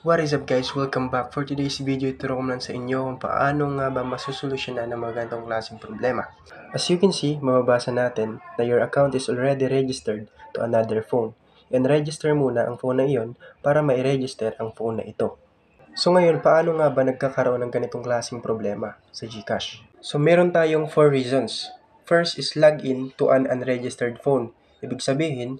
What is up guys? Welcome back. For today's video, ituro ko naman sa inyo kung paano nga ba masusolusyonan ang mga ganitong klaseng problema. As you can see, mababasa natin na your account is already registered to another phone. I-register muna ang phone na iyon para ma-register ang phone na ito. So ngayon, paano nga ba nagkakaroon ng ganitong klaseng problema sa GCash? So meron tayong 4 reasons. First is login to an unregistered phone. Ibig sabihin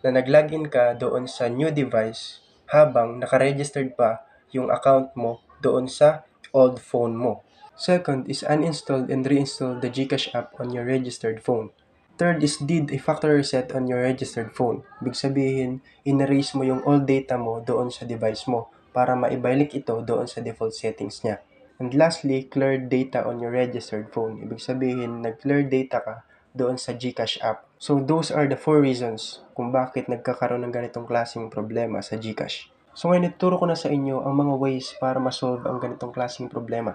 na nag-login ka doon sa new device habang nakaregistered pa yung account mo doon sa old phone mo. Second is uninstalled and reinstalled the GCash app on your registered phone. Third is did a factory reset on your registered phone. Ibig sabihin, in-erase mo yung old data mo doon sa device mo para maibalik ito doon sa default settings niya. And lastly, cleared data on your registered phone. Ibig sabihin, nag-clear data ka doon sa GCash app. So those are the 4 reasons kung bakit nagkakaroon ng ganitong klaseng problema sa GCash. So ngayon, ituro ko na sa inyo ang mga ways para ma-solve ang ganitong klaseng problema.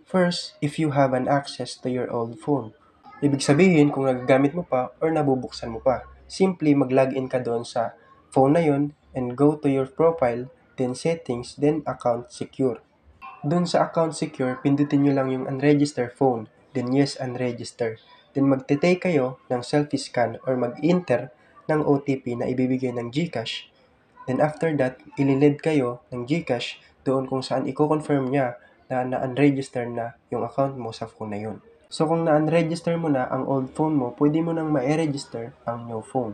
First, if you have an access to your old phone. Ibig sabihin kung nagagamit mo pa or nabubuksan mo pa. Simply mag-login ka doon sa phone na yun and go to your profile, then settings, then account secure. Doon sa account secure, pindutin nyo lang yung unregistered phone, then yes, unregister. Then magte-take kayo ng selfie scan or mag-enter ng OTP na ibibigay ng GCash. Then after that, ililid kayo ng GCash doon kung saan i-confirm niya na na-unregister na yung account mo sa phone na yun. So kung na-unregister mo na ang old phone mo, pwede mo nang ma-register ang new phone.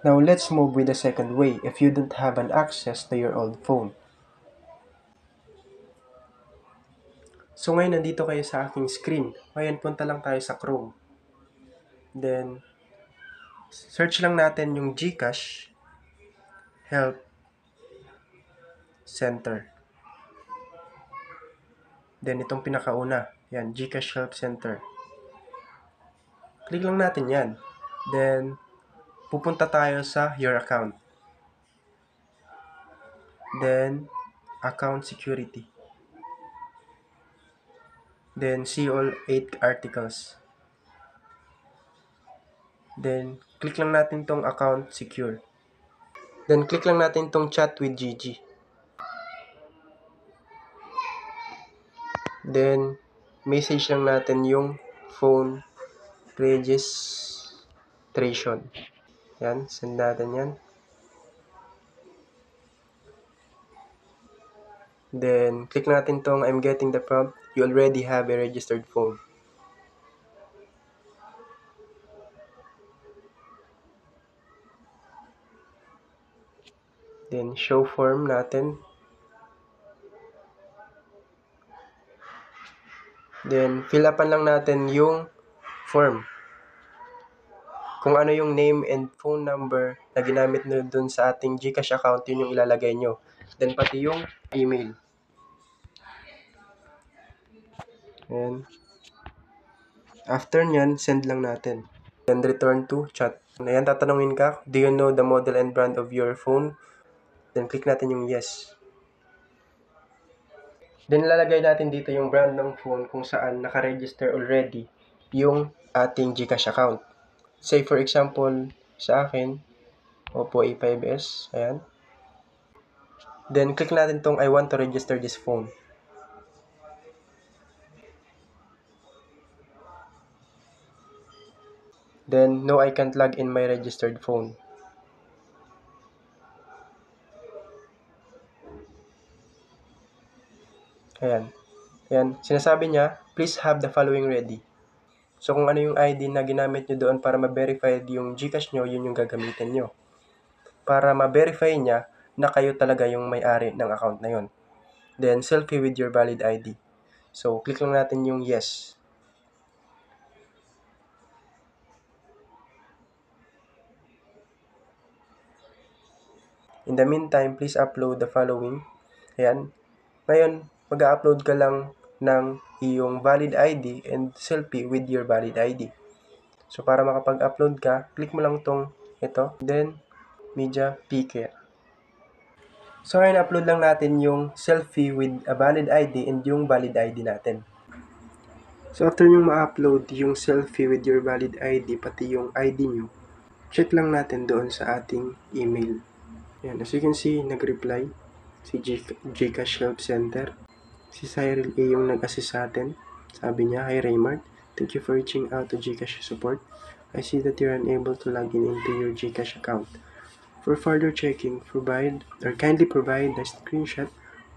Now let's move with the second way if you don't have an access to your old phone. So ngayon nandito kayo sa aking screen. Ngayon punta lang tayo sa Chrome. Then search lang natin yung GCash Help Center. Then itong pinakauna, yan, GCash Help Center. Click lang natin yan. Then pupunta tayo sa your account. Then account security. Then see all 8 articles. Then click lang natin tong account secure. Then click lang natin tong chat with Gigi. Then message lang natin yung phone registration. Yan, send natin yan. Then click natin tong I'm getting the prompt. You already have a registered phone. Then show form natin. Then fill upan lang natin yung form. Kung ano yung name and phone number na ginamit nyo dun sa ating GCash account, yun yung ilalagay nyo. Then pati yung email. And after nyan, send lang natin. Then return to chat. Ayan, tatanungin ka, do you know the model and brand of your phone? Then click natin yung yes. Then lalagay natin dito yung brand ng phone kung saan nakaregister already yung ating GCash account. Say for example, sa akin, Oppo A5s. Ayan. Then click natin tong I want to register this phone. Then no, I can't log in my registered phone. Ayan. Ayan. Sinasabi niya, please have the following ready. So kung ano yung ID na ginamit nyo doon para ma-verify yung GCash nyo, yun yung gagamitin nyo. Para ma-verify niya na kayo talaga yung may-ari ng account na yun. Then selfie with your valid ID. So click lang natin yung yes. In the meantime, please upload the following. Ayan. Ngayon, mag-upload ka lang ng iyong valid ID and selfie with your valid ID. So, para makapag-upload ka, click mo lang tong ito. Then, media picker. So, ngayon, upload lang natin yung selfie with a valid ID and yung valid ID natin. So, after nyo ma-upload yung selfie with your valid ID, pati yung ID nyo, check lang natin doon sa ating email. Yan, as you can see, nag-reply. si Gcash Help Center. Si Cyril A yung nag-assist sa atin. Sabi niya, "Hi Raymart, thank you for reaching out to Gcash support. I see that you're unable to log in into your Gcash account. For further checking, kindly provide a screenshot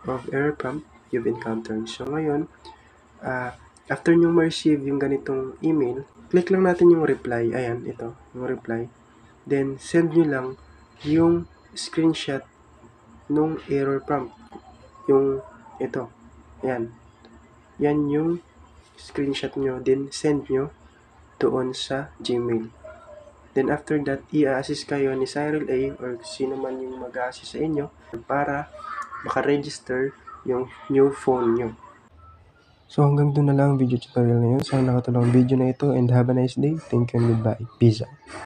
of error prompt you've encountered." So ngayon, after nyo ma-receive yung ganitong email, click lang natin yung reply. Ayan, ito, yung reply. Then, send nyo lang yung screenshot nung error prompt. Yung ito. Ayan. Yan yung screenshot nyo. Then, send nyo doon sa Gmail. Then, after that, i-assist kayo ni Cyril A or sino man yung mag-assist sa inyo para maka-register yung new phone nyo. So hanggang doon na lang ang video tutorial na yun. Sana nakatulong ang video na ito and have a nice day. Thank you and goodbye. Peace out.